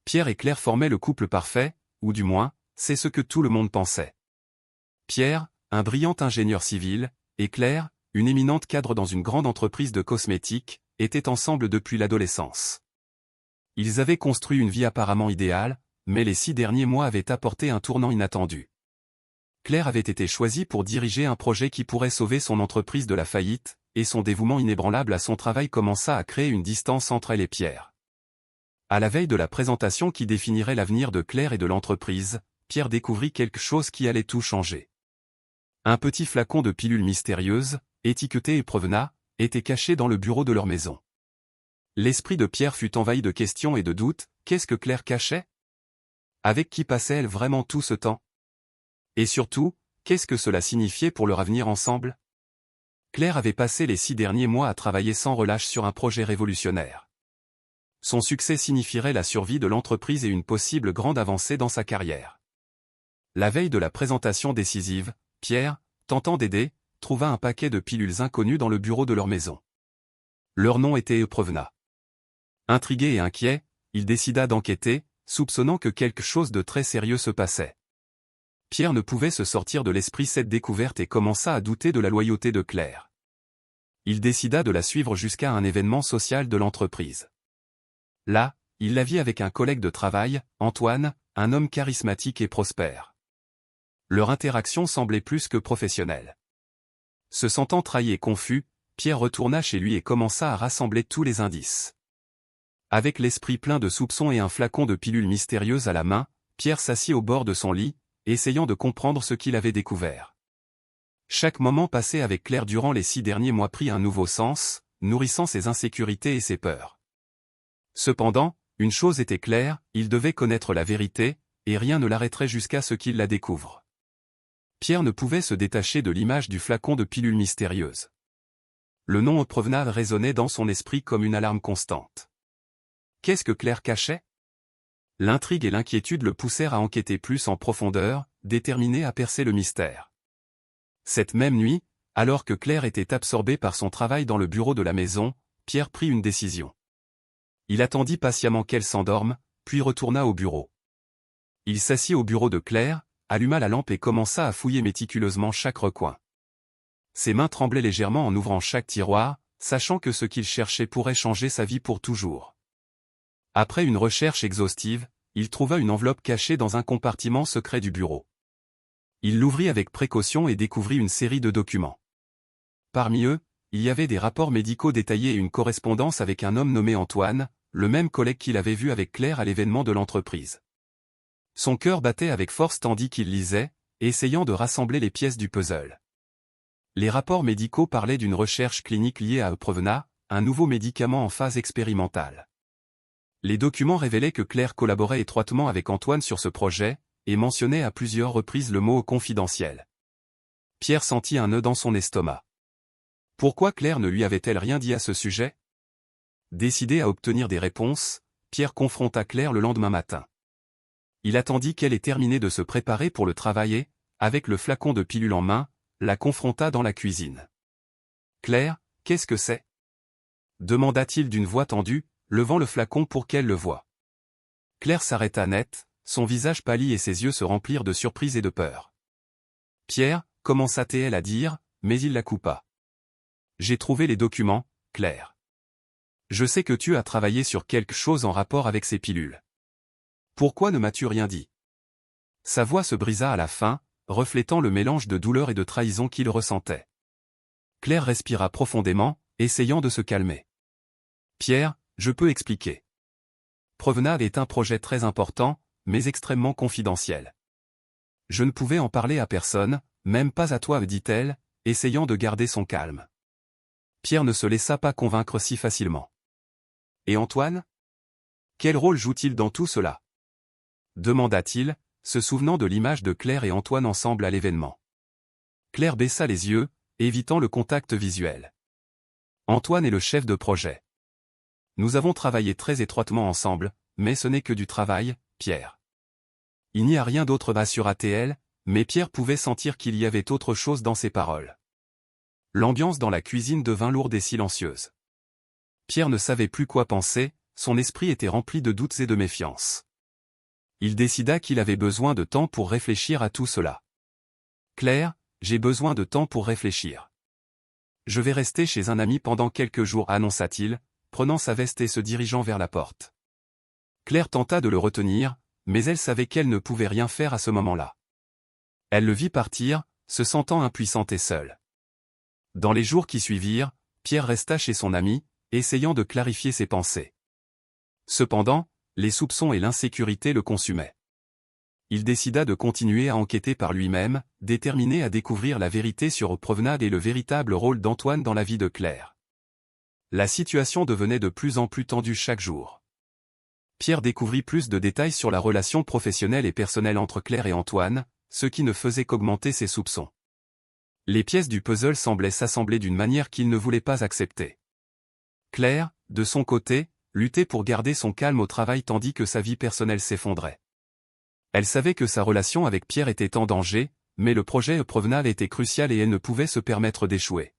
Pierre et Claire formaient le couple parfait, ou du moins, c'est ce que tout le monde pensait. Pierre, un brillant ingénieur civil, et Claire, une éminente cadre dans une grande entreprise de cosmétiques, étaient ensemble depuis l'adolescence. Ils avaient construit une vie apparemment idéale, mais les 6 derniers mois avaient apporté un tournant inattendu. Claire avait été choisie pour diriger un projet qui pourrait sauver son entreprise de la faillite, et son dévouement inébranlable à son travail commença à créer une distance entre elle et Pierre. À la veille de la présentation qui définirait l'avenir de Claire et de l'entreprise, Pierre découvrit quelque chose qui allait tout changer. Un petit flacon de pilule mystérieuse, étiqueté Eprevna, était caché dans le bureau de leur maison. L'esprit de Pierre fut envahi de questions et de doutes. Qu'est-ce que Claire cachait? Avec qui passait-elle vraiment tout ce temps? Et surtout, qu'est-ce que cela signifiait pour leur avenir ensemble? Claire avait passé les 6 derniers mois à travailler sans relâche sur un projet révolutionnaire. Son succès signifierait la survie de l'entreprise et une possible grande avancée dans sa carrière. La veille de la présentation décisive, Pierre, tentant d'aider, trouva un paquet de pilules inconnues dans le bureau de leur maison. Leur nom était Eprevna. Intrigué et inquiet, il décida d'enquêter, soupçonnant que quelque chose de très sérieux se passait. Pierre ne pouvait se sortir de l'esprit cette découverte et commença à douter de la loyauté de Claire. Il décida de la suivre jusqu'à un événement social de l'entreprise. Là, il la vit avec un collègue de travail, Antoine, un homme charismatique et prospère. Leur interaction semblait plus que professionnelle. Se sentant trahi et confus, Pierre retourna chez lui et commença à rassembler tous les indices. Avec l'esprit plein de soupçons et un flacon de pilules mystérieuses à la main, Pierre s'assit au bord de son lit, essayant de comprendre ce qu'il avait découvert. Chaque moment passé avec Claire durant les 6 derniers mois prit un nouveau sens, nourrissant ses insécurités et ses peurs. Cependant, une chose était claire, il devait connaître la vérité, et rien ne l'arrêterait jusqu'à ce qu'il la découvre. Pierre ne pouvait se détacher de l'image du flacon de pilules mystérieuses. Le nom Eprevna résonnait dans son esprit comme une alarme constante. Qu'est-ce que Claire cachait? L'intrigue et l'inquiétude le poussèrent à enquêter plus en profondeur, déterminé à percer le mystère. Cette même nuit, alors que Claire était absorbée par son travail dans le bureau de la maison, Pierre prit une décision. Il attendit patiemment qu'elle s'endorme, puis retourna au bureau. Il s'assit au bureau de Claire, alluma la lampe et commença à fouiller méticuleusement chaque recoin. Ses mains tremblaient légèrement en ouvrant chaque tiroir, sachant que ce qu'il cherchait pourrait changer sa vie pour toujours. Après une recherche exhaustive, il trouva une enveloppe cachée dans un compartiment secret du bureau. Il l'ouvrit avec précaution et découvrit une série de documents. Parmi eux, il y avait des rapports médicaux détaillés et une correspondance avec un homme nommé Antoine, le même collègue qu'il avait vu avec Claire à l'événement de l'entreprise. Son cœur battait avec force tandis qu'il lisait, essayant de rassembler les pièces du puzzle. Les rapports médicaux parlaient d'une recherche clinique liée à Eprevna, un nouveau médicament en phase expérimentale. Les documents révélaient que Claire collaborait étroitement avec Antoine sur ce projet, et mentionnait à plusieurs reprises le mot confidentiel. Pierre sentit un nœud dans son estomac. Pourquoi Claire ne lui avait-elle rien dit à ce sujet? Décidé à obtenir des réponses, Pierre confronta Claire le lendemain matin. Il attendit qu'elle ait terminé de se préparer pour le travail et, avec le flacon de pilule en main, la confronta dans la cuisine. « Claire, qu'est-ce que c'est » demanda-t-il d'une voix tendue, levant le flacon pour qu'elle le voie. Claire s'arrêta net, son visage pâlit et ses yeux se remplirent de surprise et de peur. Pierre, commença-t-elle à dire, mais il la coupa. J'ai trouvé les documents, Claire. Je sais que tu as travaillé sur quelque chose en rapport avec ces pilules. Pourquoi ne m'as-tu rien dit? Sa voix se brisa à la fin, reflétant le mélange de douleur et de trahison qu'il ressentait. Claire respira profondément, essayant de se calmer. Pierre, je peux expliquer. Eprevna est un projet très important, mais extrêmement confidentiel. Je ne pouvais en parler à personne, même pas à toi, dit-elle, essayant de garder son calme. Pierre ne se laissa pas convaincre si facilement. Et Antoine? Quel rôle joue-t-il dans tout cela? Demanda-t-il, se souvenant de l'image de Claire et Antoine ensemble à l'événement. Claire baissa les yeux, évitant le contact visuel. Antoine est le chef de projet. Nous avons travaillé très étroitement ensemble, mais ce n'est que du travail, Pierre. Il n'y a rien d'autre, assura-t-elle, mais Pierre pouvait sentir qu'il y avait autre chose dans ses paroles. L'ambiance dans la cuisine devint lourde et silencieuse. Pierre ne savait plus quoi penser, son esprit était rempli de doutes et de méfiance. Il décida qu'il avait besoin de temps pour réfléchir à tout cela. Claire, j'ai besoin de temps pour réfléchir. Je vais rester chez un ami pendant quelques jours, annonça-t-il, prenant sa veste et se dirigeant vers la porte. Claire tenta de le retenir, mais elle savait qu'elle ne pouvait rien faire à ce moment-là. Elle le vit partir, se sentant impuissante et seule. Dans les jours qui suivirent, Pierre resta chez son ami, essayant de clarifier ses pensées. Cependant, les soupçons et l'insécurité le consumaient. Il décida de continuer à enquêter par lui-même, déterminé à découvrir la vérité sur Provenade et le véritable rôle d'Antoine dans la vie de Claire. La situation devenait de plus en plus tendue chaque jour. Pierre découvrit plus de détails sur la relation professionnelle et personnelle entre Claire et Antoine, ce qui ne faisait qu'augmenter ses soupçons. Les pièces du puzzle semblaient s'assembler d'une manière qu'il ne voulait pas accepter. Claire, de son côté, luttait pour garder son calme au travail tandis que sa vie personnelle s'effondrait. Elle savait que sa relation avec Pierre était en danger, mais le projet Provenade était crucial et elle ne pouvait se permettre d'échouer.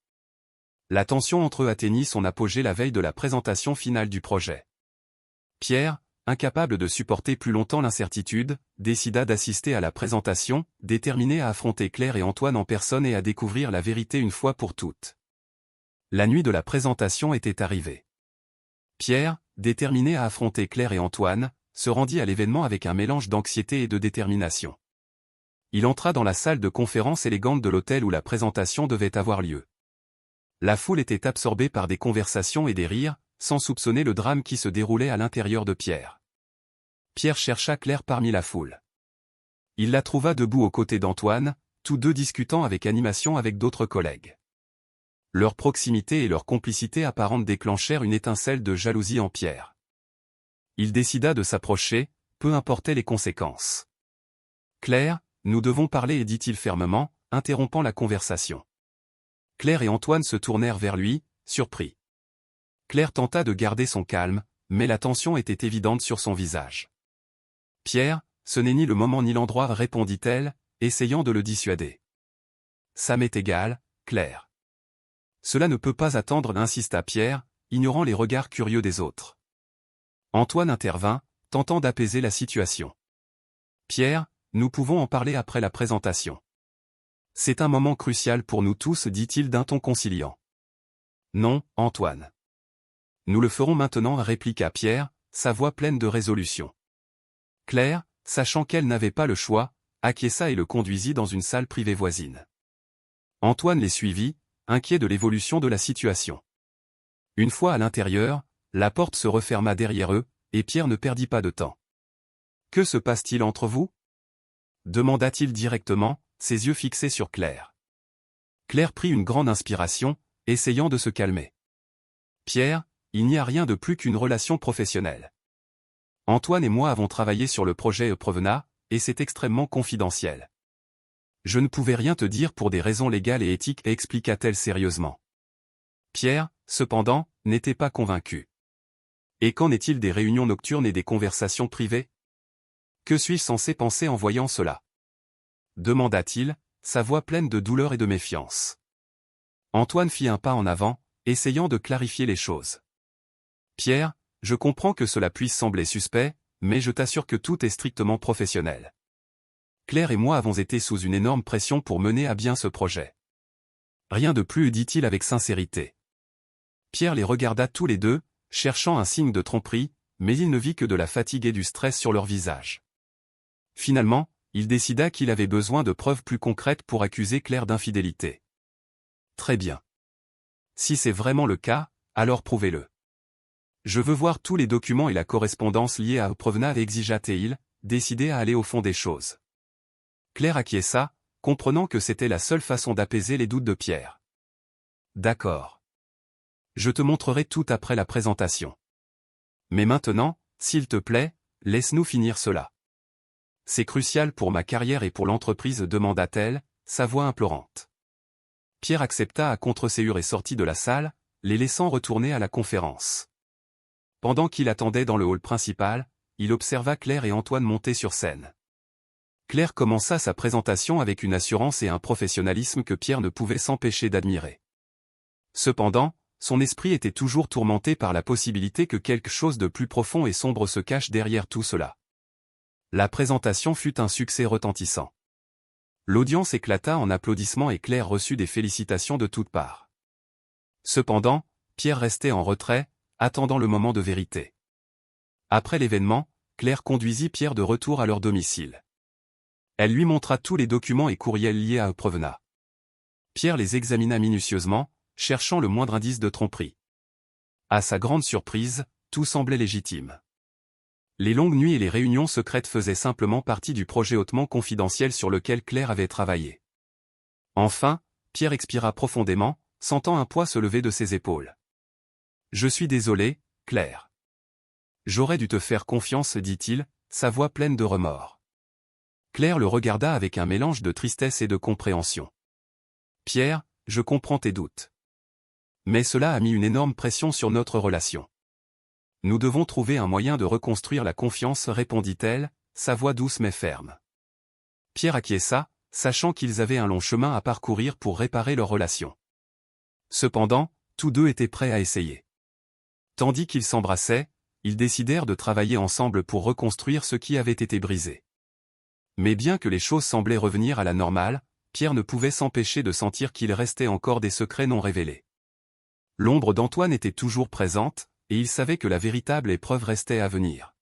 La tension entre eux atteignit son apogée la veille de la présentation finale du projet. Pierre, incapable de supporter plus longtemps l'incertitude, décida d'assister à la présentation, déterminé à affronter Claire et Antoine en personne et à découvrir la vérité une fois pour toutes. La nuit de la présentation était arrivée. Pierre, déterminé à affronter Claire et Antoine, se rendit à l'événement avec un mélange d'anxiété et de détermination. Il entra dans la salle de conférence élégante de l'hôtel où la présentation devait avoir lieu. La foule était absorbée par des conversations et des rires, sans soupçonner le drame qui se déroulait à l'intérieur de Pierre. Pierre chercha Claire parmi la foule. Il la trouva debout aux côtés d'Antoine, tous deux discutant avec animation avec d'autres collègues. Leur proximité et leur complicité apparente déclenchèrent une étincelle de jalousie en Pierre. Il décida de s'approcher, peu importaient les conséquences. « Claire, nous devons parler » dit-il fermement, interrompant la conversation. Claire et Antoine se tournèrent vers lui, surpris. Claire tenta de garder son calme, mais la tension était évidente sur son visage. « Pierre, ce n'est ni le moment ni l'endroit » répondit-elle, essayant de le dissuader. « Ça m'est égal, Claire. » « Cela ne peut pas attendre » insista Pierre, ignorant les regards curieux des autres. Antoine intervint, tentant d'apaiser la situation. « Pierre, nous pouvons en parler après la présentation. C'est un moment crucial pour nous tous » dit-il d'un ton conciliant. « Non, Antoine. Nous le ferons maintenant » répliqua Pierre, sa voix pleine de résolution. Claire, sachant qu'elle n'avait pas le choix, acquiesça et le conduisit dans une salle privée voisine. Antoine les suivit, inquiet de l'évolution de la situation. Une fois à l'intérieur, la porte se referma derrière eux, et Pierre ne perdit pas de temps. « Que se passe-t-il entre vous » demanda-t-il directement, ses yeux fixés sur Claire. Claire prit une grande inspiration, essayant de se calmer. « Pierre, il n'y a rien de plus qu'une relation professionnelle. Antoine et moi avons travaillé sur le projet Provenade, et c'est extrêmement confidentiel. Je ne pouvais rien te dire pour des raisons légales et éthiques, expliqua-t-elle sérieusement. Pierre, cependant, n'était pas convaincu. Et qu'en est-il des réunions nocturnes et des conversations privées ? Que suis-je censé penser en voyant cela ? Demanda-t-il, sa voix pleine de douleur et de méfiance. Antoine fit un pas en avant, essayant de clarifier les choses. Pierre, je comprends que cela puisse sembler suspect, mais je t'assure que tout est strictement professionnel. Claire et moi avons été sous une énorme pression pour mener à bien ce projet. Rien de plus, dit-il avec sincérité. Pierre les regarda tous les deux, cherchant un signe de tromperie, mais il ne vit que de la fatigue et du stress sur leur visage. Finalement, il décida qu'il avait besoin de preuves plus concrètes pour accuser Claire d'infidélité. Très bien. Si c'est vraiment le cas, alors prouvez-le. Je veux voir tous les documents et la correspondance liés à Provenade, exigea-t-il, décidé à aller au fond des choses. Claire acquiesça, comprenant que c'était la seule façon d'apaiser les doutes de Pierre. D'accord. Je te montrerai tout après la présentation. Mais maintenant, s'il te plaît, laisse-nous finir cela. C'est crucial pour ma carrière et pour l'entreprise, demanda-t-elle, sa voix implorante. Pierre accepta à contre-ségur et sortit de la salle, les laissant retourner à la conférence. Pendant qu'il attendait dans le hall principal, il observa Claire et Antoine monter sur scène. Claire commença sa présentation avec une assurance et un professionnalisme que Pierre ne pouvait s'empêcher d'admirer. Cependant, son esprit était toujours tourmenté par la possibilité que quelque chose de plus profond et sombre se cache derrière tout cela. La présentation fut un succès retentissant. L'audience éclata en applaudissements et Claire reçut des félicitations de toutes parts. Cependant, Pierre restait en retrait, attendant le moment de vérité. Après l'événement, Claire conduisit Pierre de retour à leur domicile. Elle lui montra tous les documents et courriels liés à Oprevna. Pierre les examina minutieusement, cherchant le moindre indice de tromperie. À sa grande surprise, tout semblait légitime. Les longues nuits et les réunions secrètes faisaient simplement partie du projet hautement confidentiel sur lequel Claire avait travaillé. Enfin, Pierre expira profondément, sentant un poids se lever de ses épaules. « Je suis désolé, Claire. J'aurais dû te faire confiance, dit-il, sa voix pleine de remords. Claire le regarda avec un mélange de tristesse et de compréhension. « Pierre, je comprends tes doutes. Mais cela a mis une énorme pression sur notre relation. Nous devons trouver un moyen de reconstruire la confiance, répondit-elle, sa voix douce mais ferme. Pierre acquiesça, sachant qu'ils avaient un long chemin à parcourir pour réparer leur relation. Cependant, tous deux étaient prêts à essayer. Tandis qu'ils s'embrassaient, ils décidèrent de travailler ensemble pour reconstruire ce qui avait été brisé. Mais bien que les choses semblaient revenir à la normale, Pierre ne pouvait s'empêcher de sentir qu'il restait encore des secrets non révélés. L'ombre d'Antoine était toujours présente, et il savait que la véritable épreuve restait à venir.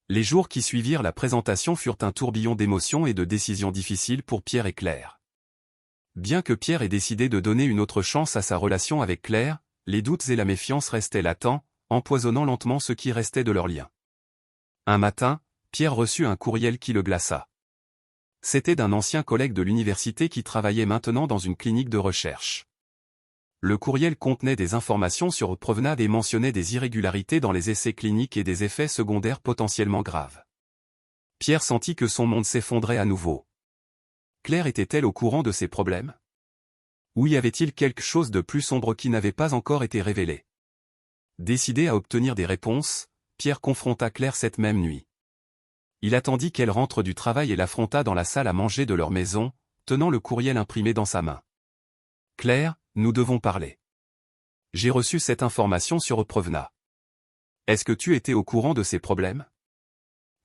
Les jours qui suivirent la présentation furent un tourbillon d'émotions et de décisions difficiles pour Pierre et Claire. Bien que Pierre ait décidé de donner une autre chance à sa relation avec Claire, les doutes et la méfiance restaient latents, empoisonnant lentement ce qui restait de leur lien. Un matin, Pierre reçut un courriel qui le glaça. C'était d'un ancien collègue de l'université qui travaillait maintenant dans une clinique de recherche. Le courriel contenait des informations sur Oprevna et mentionnait des irrégularités dans les essais cliniques et des effets secondaires potentiellement graves. Pierre sentit que son monde s'effondrait à nouveau. Claire était-elle au courant de ses problèmes? Ou y avait-il quelque chose de plus sombre qui n'avait pas encore été révélé? Décidé à obtenir des réponses, Pierre confronta Claire cette même nuit. Il attendit qu'elle rentre du travail et l'affronta dans la salle à manger de leur maison, tenant le courriel imprimé dans sa main. « Claire, nous devons parler. J'ai reçu cette information sur Oprevna. Est-ce que tu étais au courant de ces problèmes ?»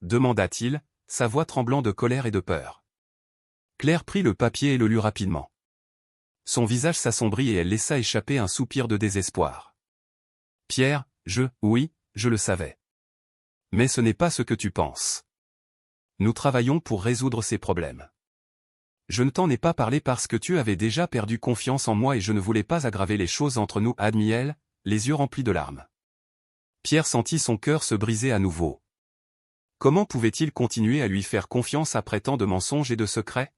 demanda-t-il, sa voix tremblant de colère et de peur. Claire prit le papier et le lut rapidement. Son visage s'assombrit et elle laissa échapper un soupir de désespoir. « Pierre, oui, je le savais. Mais ce n'est pas ce que tu penses. Nous travaillons pour résoudre ces problèmes. Je ne t'en ai pas parlé parce que tu avais déjà perdu confiance en moi et je ne voulais pas aggraver les choses entre nous, admit-elle, les yeux remplis de larmes. Pierre sentit son cœur se briser à nouveau. Comment pouvait-il continuer à lui faire confiance après tant de mensonges et de secrets?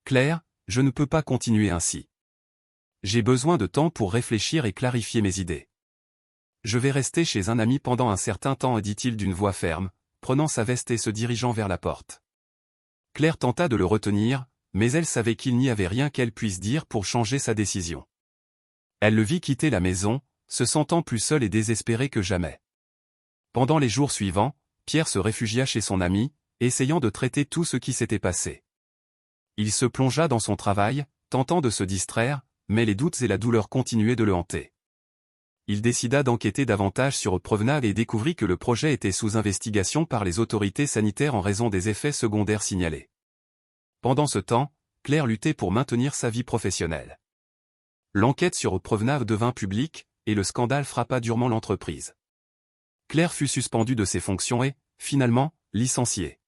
Claire, je ne peux pas continuer ainsi. J'ai besoin de temps pour réfléchir et clarifier mes idées. Je vais rester chez un ami pendant un certain temps, dit-il d'une voix ferme, prenant sa veste et se dirigeant vers la porte. Claire tenta de le retenir, mais elle savait qu'il n'y avait rien qu'elle puisse dire pour changer sa décision. Elle le vit quitter la maison, se sentant plus seule et désespérée que jamais. Pendant les jours suivants, Pierre se réfugia chez son ami, essayant de traiter tout ce qui s'était passé. Il se plongea dans son travail, tentant de se distraire, mais les doutes et la douleur continuaient de le hanter. Il décida d'enquêter davantage sur Oprevna et découvrit que le projet était sous investigation par les autorités sanitaires en raison des effets secondaires signalés. Pendant ce temps, Claire luttait pour maintenir sa vie professionnelle. L'enquête sur Oprevna devint publique, et le scandale frappa durement l'entreprise. Claire fut suspendue de ses fonctions et, finalement, licenciée.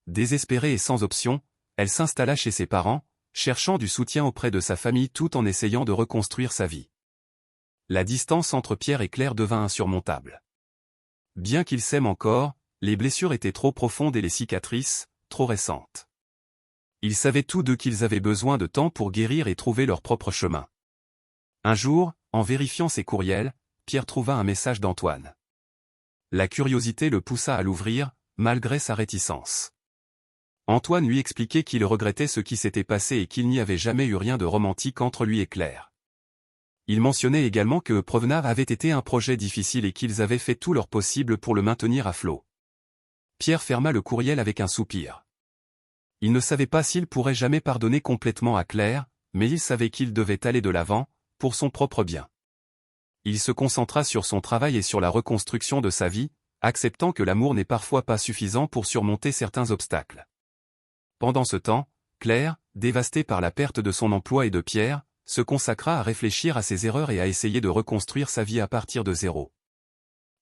Désespérée et sans option, elle s'installa chez ses parents, cherchant du soutien auprès de sa famille tout en essayant de reconstruire sa vie. La distance entre Pierre et Claire devint insurmontable. Bien qu'ils s'aiment encore, les blessures étaient trop profondes et les cicatrices, trop récentes. Ils savaient tous deux qu'ils avaient besoin de temps pour guérir et trouver leur propre chemin. Un jour, en vérifiant ses courriels, Pierre trouva un message d'Antoine. La curiosité le poussa à l'ouvrir, malgré sa réticence. Antoine lui expliquait qu'il regrettait ce qui s'était passé et qu'il n'y avait jamais eu rien de romantique entre lui et Claire. Il mentionnait également que Oprevna avait été un projet difficile et qu'ils avaient fait tout leur possible pour le maintenir à flot. Pierre ferma le courriel avec un soupir. Il ne savait pas s'il pourrait jamais pardonner complètement à Claire, mais il savait qu'il devait aller de l'avant, pour son propre bien. Il se concentra sur son travail et sur la reconstruction de sa vie, acceptant que l'amour n'est parfois pas suffisant pour surmonter certains obstacles. Pendant ce temps, Claire, dévastée par la perte de son emploi et de Pierre, se consacra à réfléchir à ses erreurs et à essayer de reconstruire sa vie à partir de zéro.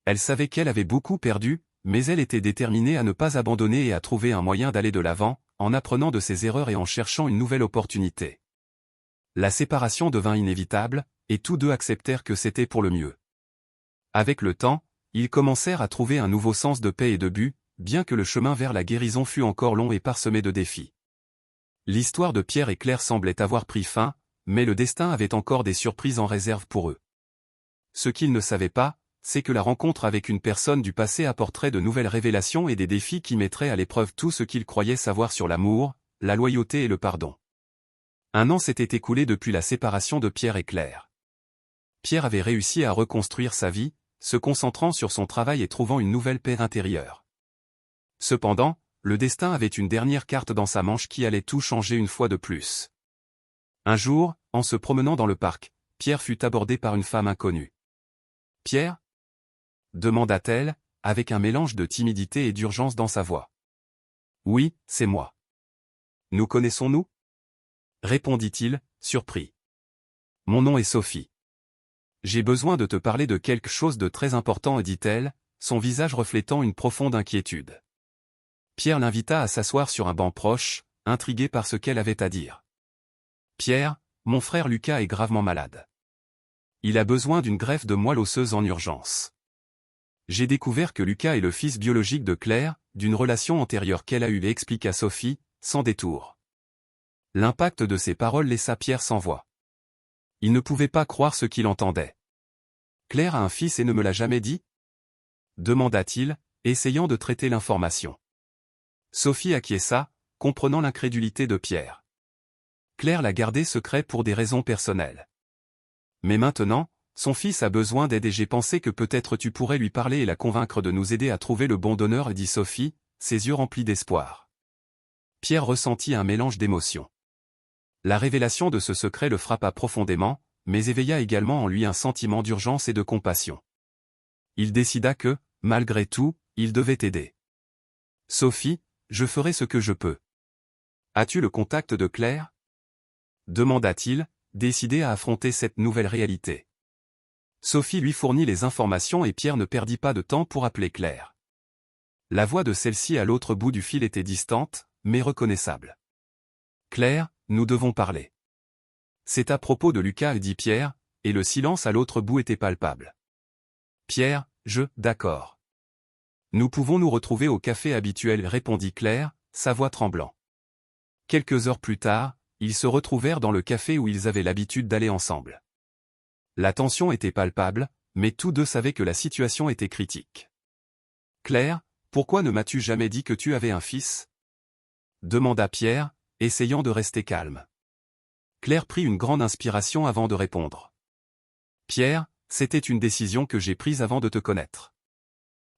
Elle savait qu'elle avait beaucoup perdu, mais elle était déterminée à ne pas abandonner et à trouver un moyen d'aller de l'avant, en apprenant de ses erreurs et en cherchant une nouvelle opportunité. La séparation devint inévitable, et tous deux acceptèrent que c'était pour le mieux. Avec le temps, ils commencèrent à trouver un nouveau sens de paix et de but, bien que le chemin vers la guérison fût encore long et parsemé de défis. L'histoire de Pierre et Claire semblait avoir pris fin, mais le destin avait encore des surprises en réserve pour eux. Ce qu'ils ne savaient pas, c'est que la rencontre avec une personne du passé apporterait de nouvelles révélations et des défis qui mettraient à l'épreuve tout ce qu'ils croyaient savoir sur l'amour, la loyauté et le pardon. 1 an s'était écoulé depuis la séparation de Pierre et Claire. Pierre avait réussi à reconstruire sa vie, se concentrant sur son travail et trouvant une nouvelle paix intérieure. Cependant, le destin avait une dernière carte dans sa manche qui allait tout changer une fois de plus. Un jour, en se promenant dans le parc, Pierre fut abordé par une femme inconnue. « Pierre » demanda-t-elle, avec un mélange de timidité et d'urgence dans sa voix. « Oui, c'est moi. »« Nous connaissons-nous » répondit-il, surpris. « Mon nom est Sophie. »« J'ai besoin de te parler de quelque chose de très important, dit-elle, son visage reflétant une profonde inquiétude. Pierre l'invita à s'asseoir sur un banc proche, intrigué par ce qu'elle avait à dire. « Pierre, mon frère Lucas est gravement malade. Il a besoin d'une greffe de moelle osseuse en urgence. J'ai découvert que Lucas est le fils biologique de Claire, d'une relation antérieure qu'elle a eue, expliqua Sophie, sans détour. » L'impact de ces paroles laissa Pierre sans voix. Il ne pouvait pas croire ce qu'il entendait. « Claire a un fils et ne me l'a jamais dit » demanda-t-il, essayant de traiter l'information. Sophie acquiesça, comprenant l'incrédulité de Pierre. Claire l'a gardé secret pour des raisons personnelles. Mais maintenant, son fils a besoin d'aide et j'ai pensé que peut-être tu pourrais lui parler et la convaincre de nous aider à trouver le bon donneur, dit Sophie, ses yeux remplis d'espoir. Pierre ressentit un mélange d'émotions. La révélation de ce secret le frappa profondément, mais éveilla également en lui un sentiment d'urgence et de compassion. Il décida que, malgré tout, il devait aider. « Sophie, je ferai ce que je peux. As-tu le contact de Claire » demanda-t-il, décidé à affronter cette nouvelle réalité. Sophie lui fournit les informations et Pierre ne perdit pas de temps pour appeler Claire. La voix de celle-ci à l'autre bout du fil était distante, mais reconnaissable. « Claire, nous devons parler. » C'est à propos de Lucas, dit Pierre, et le silence à l'autre bout était palpable. Pierre, d'accord. Nous pouvons nous retrouver au café habituel, répondit Claire, sa voix tremblant. Quelques heures plus tard, ils se retrouvèrent dans le café où ils avaient l'habitude d'aller ensemble. La tension était palpable, mais tous deux savaient que la situation était critique. « Claire, pourquoi ne m'as-tu jamais dit que tu avais un fils » demanda Pierre, essayant de rester calme. Claire prit une grande inspiration avant de répondre. « Pierre, c'était une décision que j'ai prise avant de te connaître.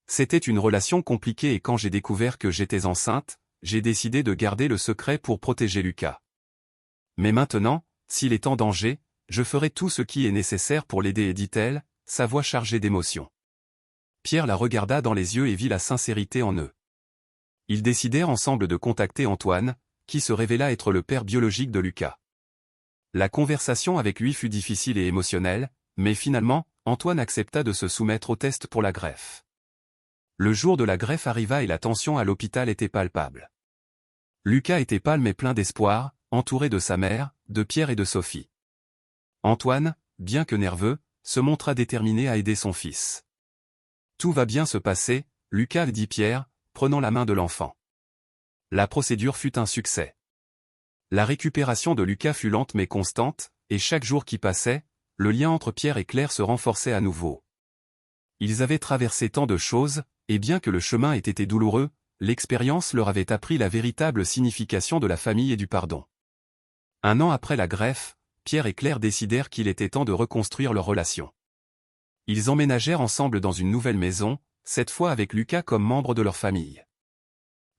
C'était une relation compliquée et quand j'ai découvert que j'étais enceinte, j'ai décidé de garder le secret pour protéger Lucas. Mais maintenant, s'il est en danger, je ferai tout ce qui est nécessaire pour l'aider, dit-elle, sa voix chargée d'émotion. Pierre la regarda dans les yeux et vit la sincérité en eux. Ils décidèrent ensemble de contacter Antoine, qui se révéla être le père biologique de Lucas. La conversation avec lui fut difficile et émotionnelle, mais finalement, Antoine accepta de se soumettre au test pour la greffe. Le jour de la greffe arriva et la tension à l'hôpital était palpable. Lucas était pâle mais plein d'espoir, entouré de sa mère, de Pierre et de Sophie. Antoine, bien que nerveux, se montra déterminé à aider son fils. « Tout va bien se passer, Lucas, dit Pierre, prenant la main de l'enfant. La procédure fut un succès. La récupération de Lucas fut lente mais constante, et chaque jour qui passait, le lien entre Pierre et Claire se renforçait à nouveau. Ils avaient traversé tant de choses, et bien que le chemin ait été douloureux, l'expérience leur avait appris la véritable signification de la famille et du pardon. 1 an après la greffe, Pierre et Claire décidèrent qu'il était temps de reconstruire leur relation. Ils emménagèrent ensemble dans une nouvelle maison, cette fois avec Lucas comme membre de leur famille.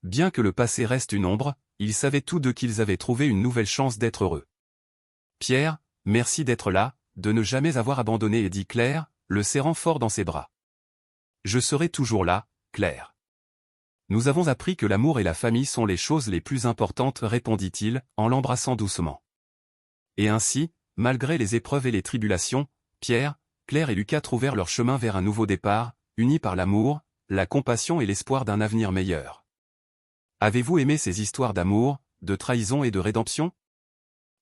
Bien que le passé reste une ombre, ils savaient tous deux qu'ils avaient trouvé une nouvelle chance d'être heureux. « Pierre, merci d'être là, de ne jamais avoir abandonné, dit Claire, le serrant fort dans ses bras. Je serai toujours là, Claire. Nous avons appris que l'amour et la famille sont les choses les plus importantes, répondit-il, en l'embrassant doucement. Et ainsi, malgré les épreuves et les tribulations, Pierre, Claire et Lucas trouvèrent leur chemin vers un nouveau départ, unis par l'amour, la compassion et l'espoir d'un avenir meilleur. Avez-vous aimé ces histoires d'amour, de trahison et de rédemption?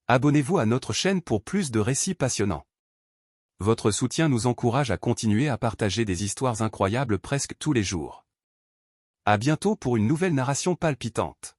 Abonnez-vous à notre chaîne pour plus de récits passionnants. Votre soutien nous encourage à continuer à partager des histoires incroyables presque tous les jours. À bientôt pour une nouvelle narration palpitante.